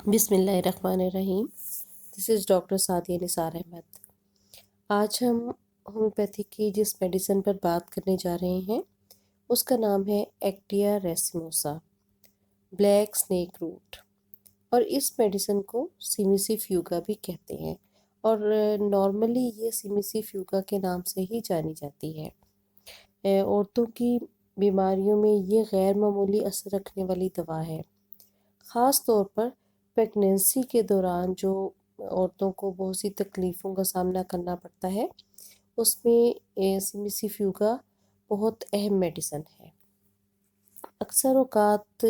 بسم اللہ الرحمن الرحیم. دس از ڈاکٹر سعدیہ نثار احمد. آج ہم ہومیوپیتھی کی جس میڈیسن پر بات کرنے جا رہے ہیں اس کا نام ہے ایکٹیا ریسیموسا بلیک سنیک روٹ، اور اس میڈیسن کو سیمیسی فیوگا بھی کہتے ہیں، اور نارملی یہ سیمیسی فیوگا کے نام سے ہی جانی جاتی ہے. عورتوں کی بیماریوں میں یہ غیر معمولی اثر رکھنے والی دوا ہے، خاص طور پر پریگنینسی کے دوران جو عورتوں کو بہت سی تکلیفوں کا سامنا کرنا پڑتا ہے، اس میں سیمیسی فیوگا بہت اہم میڈیسن ہے. اکثر اوقات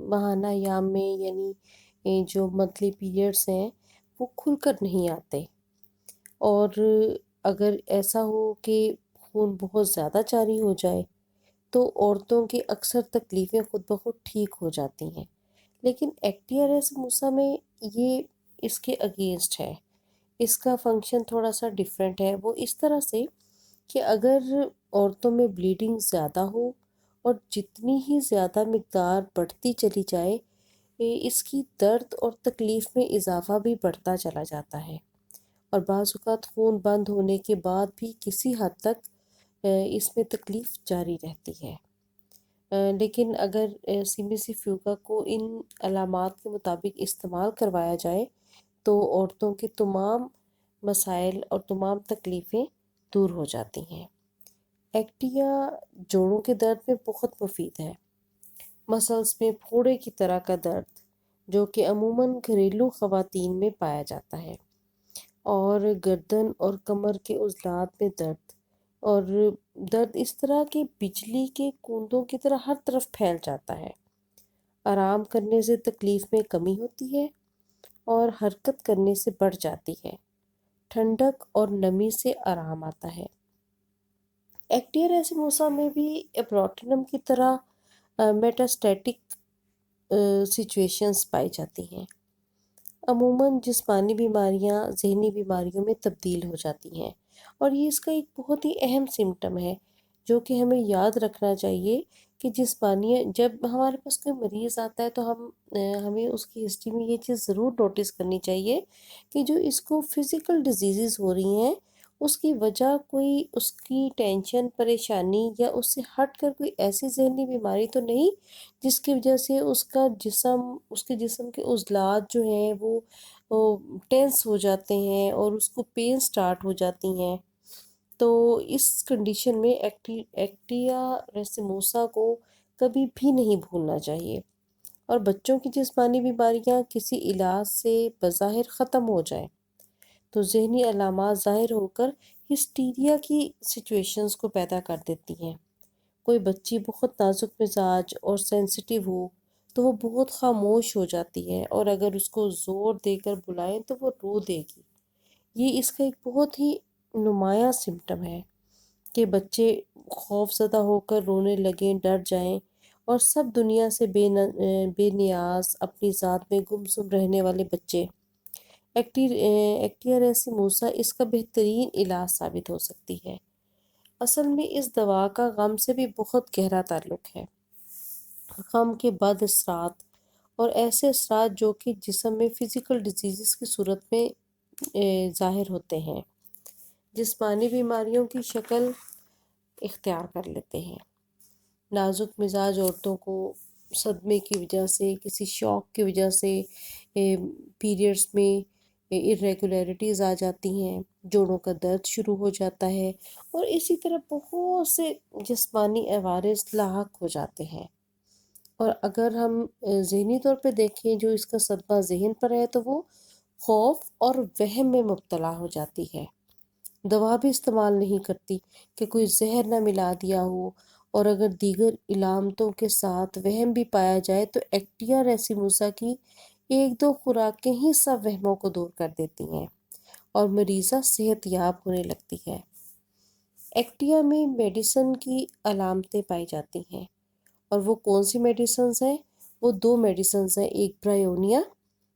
ماہانہ ایام میں یعنی جو منتھلی پیریڈس ہیں وہ کھل کر نہیں آتے، اور اگر ایسا ہو کہ خون بہت زیادہ جاری ہو جائے تو عورتوں کی اکثر تکلیفیں خود بخود ٹھیک ہو جاتی ہیں. لیکن ایکٹیا ریسیموسا میں یہ اس کے اگینسٹ ہے. اس کا فنکشن تھوڑا سا ڈیفرنٹ ہے، وہ اس طرح سے کہ اگر عورتوں میں بلیڈنگ زیادہ ہو اور جتنی ہی زیادہ مقدار بڑھتی چلی جائے، اس کی درد اور تکلیف میں اضافہ بھی بڑھتا چلا جاتا ہے، اور بعض اوقات خون بند ہونے کے بعد بھی کسی حد تک اس میں تکلیف جاری رہتی ہے. لیکن اگر سیمیسی فیوگا کو ان علامات کے مطابق استعمال کروایا جائے تو عورتوں کے تمام مسائل اور تمام تکلیفیں دور ہو جاتی ہیں. ایکٹیا جوڑوں کے درد میں بہت مفید ہے. مسلس میں پھوڑے کی طرح کا درد جو کہ عموماً گھریلو خواتین میں پایا جاتا ہے، اور گردن اور کمر کے عضلات میں درد، اور درد اس طرح کے بجلی کے کوندوں کی طرح ہر طرف پھیل جاتا ہے. آرام کرنے سے تکلیف میں کمی ہوتی ہے اور حرکت کرنے سے بڑھ جاتی ہے. ٹھنڈک اور نمی سے آرام آتا ہے. ایکٹیا ریسیموسا میں بھی ایبراٹینم کی طرح میٹاسٹیٹک سچویشنز پائی جاتی ہیں. عموماً جسمانی بیماریاں ذہنی بیماریوں میں تبدیل ہو جاتی ہیں، اور یہ اس کا ایک بہت ہی اہم سمٹم ہے جو کہ ہمیں یاد رکھنا چاہیے کہ جسمانی جب ہمارے پاس کوئی مریض آتا ہے تو ہمیں اس کی ہسٹری میں یہ چیز ضرور نوٹس کرنی چاہیے کہ جو اس کو فزیکل ڈیزیزز ہو رہی ہیں اس کی وجہ کوئی اس کی ٹینشن پریشانی یا اس سے ہٹ کر کوئی ایسی ذہنی بیماری تو نہیں جس کی وجہ سے اس کے جسم کے عضلات جو ہیں وہ ٹینس ہو جاتے ہیں اور اس کو پین سٹارٹ ہو جاتی ہیں. تو اس کنڈیشن میں ایکٹیا ریسیموسا کو کبھی بھی نہیں بھولنا چاہیے. اور بچوں کی جسمانی بیماریاں کسی علاج سے بظاہر ختم ہو جائیں تو ذہنی علامات ظاہر ہو کر ہسٹیریا کی سچویشنز کو پیدا کر دیتی ہیں. کوئی بچی بہت نازک مزاج اور سینسٹیو ہو تو وہ بہت خاموش ہو جاتی ہے، اور اگر اس کو زور دے کر بلائیں تو وہ رو دے گی. یہ اس کا ایک بہت ہی نمایاں سمٹم ہے کہ بچے خوف زدہ ہو کر رونے لگیں، ڈر جائیں، اور سب دنیا سے بے نیاز اپنی ذات میں گمسم رہنے والے بچے. ایکٹیا ریسیموسا اس کا بہترین علاج ثابت ہو سکتی ہے. اصل میں اس دوا کا غم سے بھی بہت گہرا تعلق ہے. غم کے بد اثرات اور ایسے اثرات جو کہ جسم میں فزیکل ڈیزیزز کی صورت میں ظاہر ہوتے ہیں، جسمانی بیماریوں کی شکل اختیار کر لیتے ہیں. نازک مزاج عورتوں کو صدمے کی وجہ سے، کسی شوق کی وجہ سے پیریڈز میں irregularities آ جاتی ہیں، جوڑوں کا درد شروع ہو جاتا ہے، اور اسی طرح بہت سے جسمانی عوارض لاحق ہو جاتے ہیں. اور اگر ہم ذہنی طور پہ دیکھیں جو اس کا صدمہ ذہن پر ہے تو وہ خوف اور وہم میں مبتلا ہو جاتی ہے. دوا بھی استعمال نہیں کرتی کہ کوئی زہر نہ ملا دیا ہو، اور اگر دیگر علامتوں کے ساتھ وہم بھی پایا جائے تو ایکٹیا ریسیموسا کی ایک دو خوراکیں ہی سب وہموں کو دور کر دیتی ہیں اور مریضہ صحت یاب ہونے لگتی ہے. ایکٹیا میں میڈیسن کی علامتیں پائی جاتی ہیں، اور وہ کون سی میڈیسنز ہیں؟ وہ دو میڈیسنز ہیں، ایک برایونیا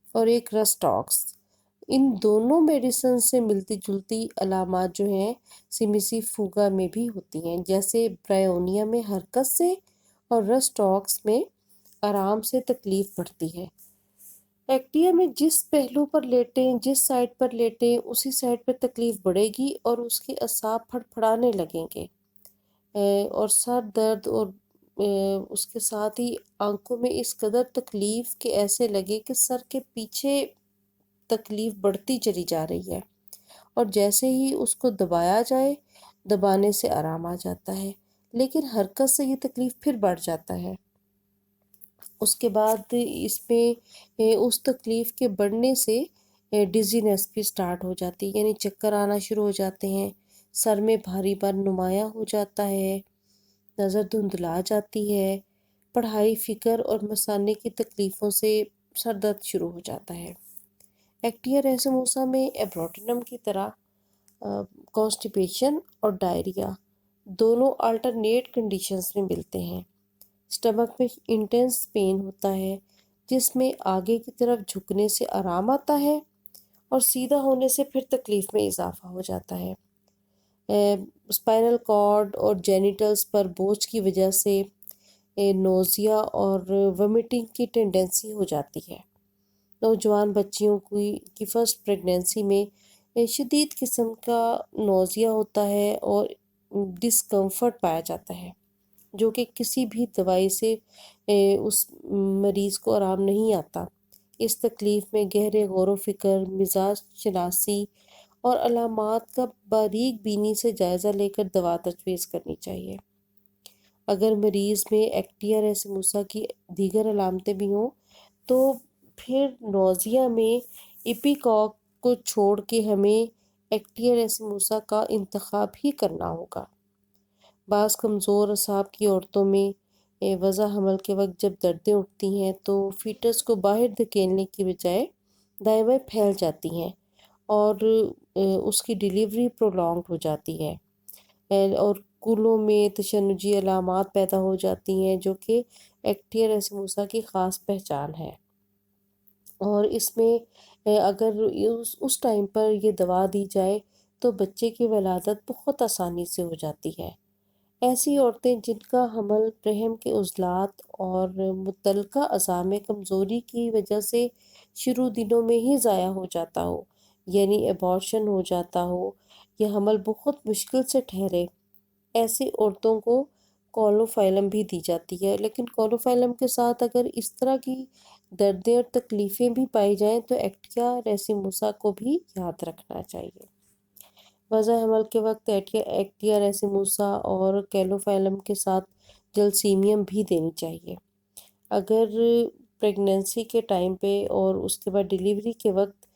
اور ایک رسٹاکس. ان دونوں میڈیسن سے ملتی جلتی علامات جو ہیں سیمیسی فوگا میں بھی ہوتی ہیں، جیسے برایونیا میں حرکت سے اور رسٹاکس میں آرام سے تکلیف بڑھتی ہے. ایکٹیا میں جس پہلو پر لیٹیں، جس سائڈ پر لیٹیں، اسی سائڈ پر تکلیف بڑھے گی اور اس کے اعصاب پھڑپھڑانے لگیں گے، اور سر درد، اور اس کے ساتھ ہی آنکھوں میں اس قدر تکلیف کہ ایسے لگے کہ سر کے پیچھے تکلیف بڑھتی چلی جا رہی ہے، اور جیسے ہی اس کو دبایا جائے، دبانے سے آرام آ جاتا ہے، لیکن حرکت سے یہ تکلیف پھر بڑھ جاتا ہے۔ اس کے بعد اس میں اس تکلیف کے بڑھنے سے ڈیزینس بھی سٹارٹ ہو جاتی ہے، یعنی چکر آنا شروع ہو جاتے ہیں، سر میں بھاری پن نمایاں ہو جاتا ہے، نظر دھندلا جاتی ہے، پڑھائی، فکر اور مثانے کی تکلیفوں سے سر درد شروع ہو جاتا ہے۔ ایکٹیا ریسموسا میں ایبروٹنم کی طرح کانسٹیپیشن اور ڈائریا دونوں الٹرنیٹ کنڈیشنز میں ملتے ہیں۔ سٹمک میں انٹینس پین ہوتا ہے، جس میں آگے کی طرف جھکنے سے آرام آتا ہے اور سیدھا ہونے سے پھر تکلیف میں اضافہ ہو جاتا ہے۔ اسپائنل کارڈ اور جینیٹلز پر بوجھ کی وجہ سے نوزیا اور ومیٹنگ کی ٹینڈنسی ہو جاتی ہے۔ نوجوان بچیوں کی فرسٹ پریگنینسی میں شدید قسم کا نوزیا ہوتا ہے اور ڈسکمفرٹ پایا جاتا ہے، جو کہ کسی بھی دوائی سے اس مریض کو آرام نہیں آتا۔ اس تکلیف میں گہرے غور و فکر، مزاج شناسی اور علامات کا باریک بینی سے جائزہ لے کر دوا تجویز کرنی چاہیے۔ اگر مریض میں ایکٹیا ریسموسا کی دیگر علامتیں بھی ہوں تو پھر نوزیا میں ایپیکاک کو چھوڑ کے ہمیں ایکٹیا ریسموسا کا انتخاب ہی کرنا ہوگا۔ بعض کمزور اعصاب کی عورتوں میں وضع حمل کے وقت جب دردیں اٹھتی ہیں تو فیٹس کو باہر دھکیلنے کی بجائے دائیں بائیں پھیل جاتی ہیں اور اس کی ڈیلیوری پرولونگڈ ہو جاتی ہے، اور کولوں میں تشنجی علامات پیدا ہو جاتی ہیں، جو کہ ایکٹیا ریسموسا کی خاص پہچان ہے۔ اور اس میں اگر اس ٹائم پر یہ دوا دی جائے تو بچے کی ولادت بہت آسانی سے ہو جاتی ہے۔ ایسی عورتیں جن کا حمل رحم کے عضلات اور متعلقہ اعضاء میں کمزوری کی وجہ سے شروع دنوں میں ہی ضائع ہو جاتا ہو، یعنی ایبارشن ہو جاتا ہو، یا حمل بہت مشکل سے ٹھہرے، ایسی عورتوں کو کولوفائلم بھی دی جاتی ہے، لیکن کولوفائلم کے ساتھ اگر اس طرح کی دردیں اور تکلیفیں بھی پائی جائیں تو ایکٹیا ریسموسا کو بھی یاد رکھنا چاہیے۔ وضع حمل کے وقت ایکٹیا ریسموسا اور کیلوفائلم کے ساتھ جلسیمیم بھی دینی چاہیے۔ اگر پریگنینسی کے ٹائم پہ اور اس کے بعد ڈیلیوری کے وقت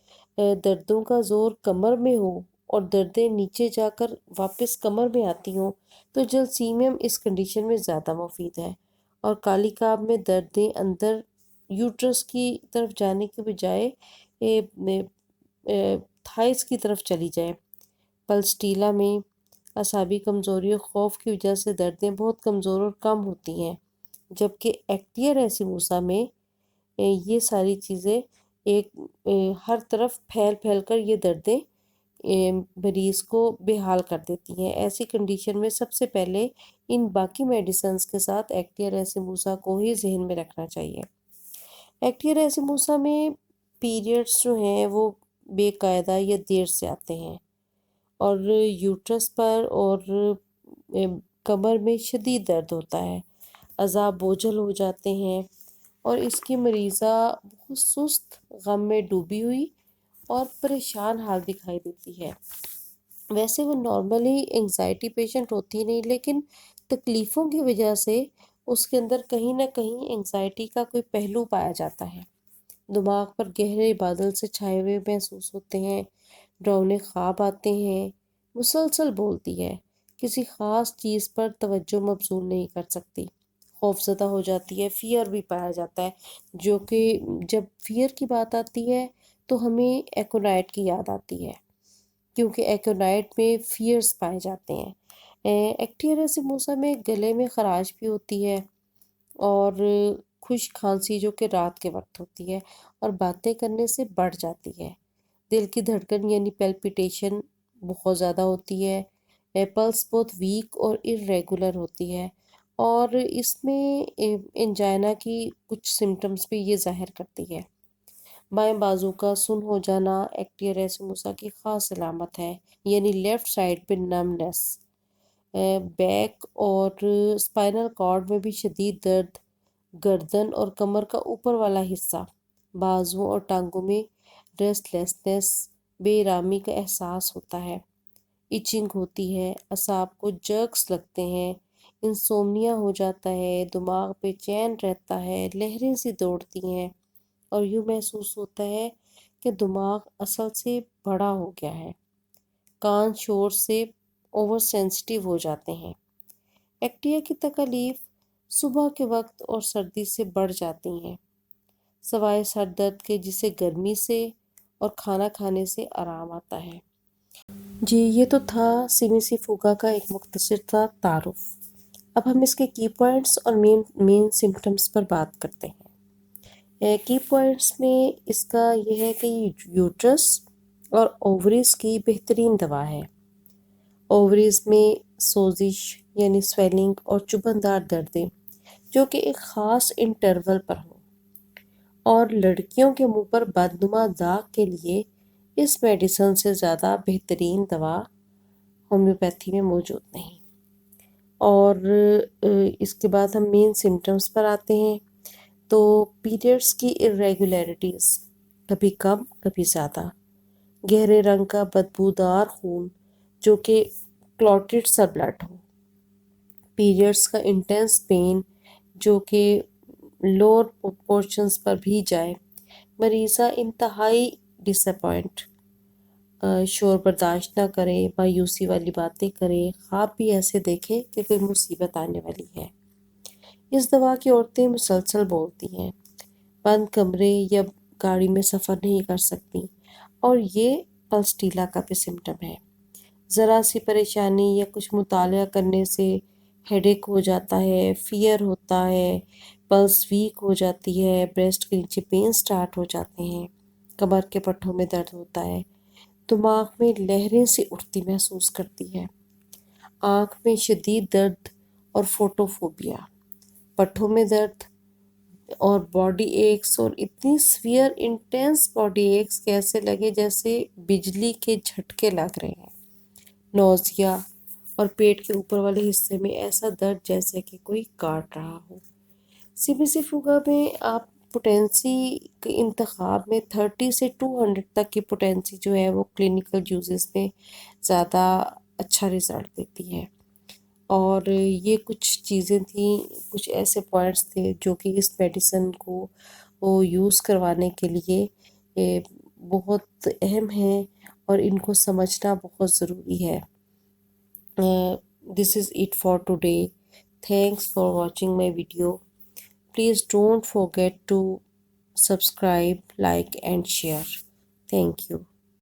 دردوں کا زور کمر میں ہو اور دردیں نیچے جا کر واپس کمر میں آتی ہوں تو جلسیمیم اس کنڈیشن میں زیادہ مفید ہے، اور کالی کاب میں دردیں اندر یوٹرس کی طرف جانے کے بجائے تھائس کی طرف چلی جائیں۔ پلسٹیلا میں اعصابی کمزوری اور خوف کی وجہ سے دردیں بہت کمزور اور کم ہوتی ہیں، جبکہ ایکٹیا ریسموسا میں یہ ساری چیزیں ایک ہر طرف پھیل پھیل کر یہ دردیں مریض کو بے حال کر دیتی ہیں۔ ایسی کنڈیشن میں سب سے پہلے ان باقی میڈیسنز کے ساتھ ایکٹیا ریسموسا کو ہی ذہن میں رکھنا چاہیے۔ ایکٹیا ریسموسا میں پیریڈز جو ہیں وہ بے قاعدہ یا دیر سے آتے ہیں، اور یوٹرس پر اور کمر میں شدید درد ہوتا ہے، اعضاء بوجھل ہو جاتے ہیں، اور اس کی مریضہ بہت سست، غم میں ڈوبی ہوئی اور پریشان حال دکھائی دیتی ہے۔ ویسے وہ نارملی انگزائٹی پیشنٹ ہوتی نہیں، لیکن تکلیفوں کی وجہ سے اس کے اندر کہیں نہ کہیں انگزائٹی کا کوئی پہلو پایا جاتا ہے۔ دماغ پر گہرے بادل سے چھائے ہوئے محسوس ہوتے ہیں، ڈراؤنے خواب آتے ہیں، مسلسل بولتی ہے، کسی خاص چیز پر توجہ مبذول نہیں کر سکتی، خوف زدہ ہو جاتی ہے، فیئر بھی پایا جاتا ہے، جو کہ جب فیئر کی بات آتی ہے تو ہمیں ایکونائٹ کی یاد آتی ہے، کیونکہ ایکونائٹ میں فیئرز پائے جاتے ہیں۔ ایکٹیا ریسموسا میں گلے میں خراش بھی ہوتی ہے، اور خشک کھانسی جو کہ رات کے وقت ہوتی ہے اور باتیں کرنے سے بڑھ جاتی ہے۔ دل کی دھڑکن یعنی پیلپیٹیشن بہت زیادہ ہوتی ہے، پلس بہت ویک اور ارریگولر ہوتی ہے، اور اس میں انجائنا کی کچھ سمٹمز بھی یہ ظاہر کرتی ہے۔ بائیں بازو کا سن ہو جانا ایکٹیریسموسا کی خاص علامت ہے، یعنی لیفٹ سائڈ پہ نمنس۔ بیک اور اسپائنل کارڈ میں بھی شدید درد، گردن اور کمر کا اوپر والا حصہ، بازو اور ٹانگوں میں ریسٹ لیسنس، بے آرامی کا احساس ہوتا ہے، ایچنگ ہوتی ہے، اعصاب کو جرکس لگتے ہیں، انسومنیا ہو جاتا ہے، دماغ بے چین رہتا ہے، لہریں سی دوڑتی ہیں، اور یوں محسوس ہوتا ہے کہ دماغ اصل سے بڑا ہو گیا ہے، کان شور سے اوور سینسٹیو ہو جاتے ہیں۔ ایکٹیا کی تکالیف صبح کے وقت اور سردی سے بڑھ جاتی ہیں، سوائے سر درد کے جسے گرمی سے اور کھانا کھانے سے آرام آتا ہے۔ جی یہ تو تھا سیمیسی فوگا کا ایک مختصر سا تعارف۔ اب ہم اس کے کی پوائنٹس اور مین سمپٹمس پر بات کرتے ہیں۔ کی پوائنٹس میں اس کا یہ ہے کہ یوٹرس اور اووریز کی بہترین دوا ہے۔ اووریز میں سوزش یعنی سویلنگ اور چبھندار دردیں جو کہ ایک خاص انٹرول پر ہوں، اور لڑکیوں کے منہ پر بدنما داغ کے لیے اس میڈیسن سے زیادہ بہترین دوا ہومیوپیتھی میں موجود نہیں۔ اور اس کے بعد ہم مین سمٹمس پر آتے ہیں، تو پیریڈس کی irregularities، کبھی کم کبھی زیادہ، گہرے رنگ کا بدبودار خون جو کہ کلوٹڈ سا بلڈ ہو، پیریڈس کا انٹینس پین جو کہ لور پورشنز پر بھی جائے، مریضہ انتہائی ڈس اپوائنٹ، شور برداشت نہ کرے، مایوسی والی باتیں کرے، خواب بھی ایسے دیکھے کہ کوئی مصیبت آنے والی ہے۔ اس دوا کی عورتیں مسلسل بولتی ہیں، بند کمرے یا گاڑی میں سفر نہیں کر سکتی، اور یہ پلسٹیلا کا بھی سمٹم ہے۔ ذرا سی پریشانی یا کچھ مطالعہ کرنے سے ہیڈیک ہو جاتا ہے، فیئر ہوتا ہے، پلس ویک ہو جاتی ہے، بریسٹ کے نیچے پین سٹارٹ ہو جاتے ہیں، کمر کے پٹھوں میں درد ہوتا ہے، دماغ میں لہریں سی اٹھتی محسوس کرتی ہے، آنکھ میں شدید درد اور فوٹوفوبیا، پٹھوں میں درد اور باڈی ایکس، اور اتنی سویئر انٹینس باڈی ایکس کہ ایسے لگے جیسے بجلی کے جھٹکے لگ رہے ہیں، نوزیا، اور پیٹ کے اوپر والے حصے میں ایسا درد جیسے کہ کوئی کاٹ رہا ہو۔ سی بی سی فوگا میں آپ پوٹینسی کے انتخاب میں 30 سے 200 تک کی پوٹینسی جو ہے وہ کلینکل یوزز میں زیادہ اچھا رزلٹ دیتی ہے۔ اور یہ کچھ چیزیں تھیں، کچھ ایسے پوائنٹس تھے جو کہ اس میڈیسن کو وہ یوز کروانے کے لیے بہت اہم ہیں، اور ان کو سمجھنا بہت ضروری ہے۔ This is it for today. Thanks for watching my video. Please don't forget to subscribe, like and share. Thank you.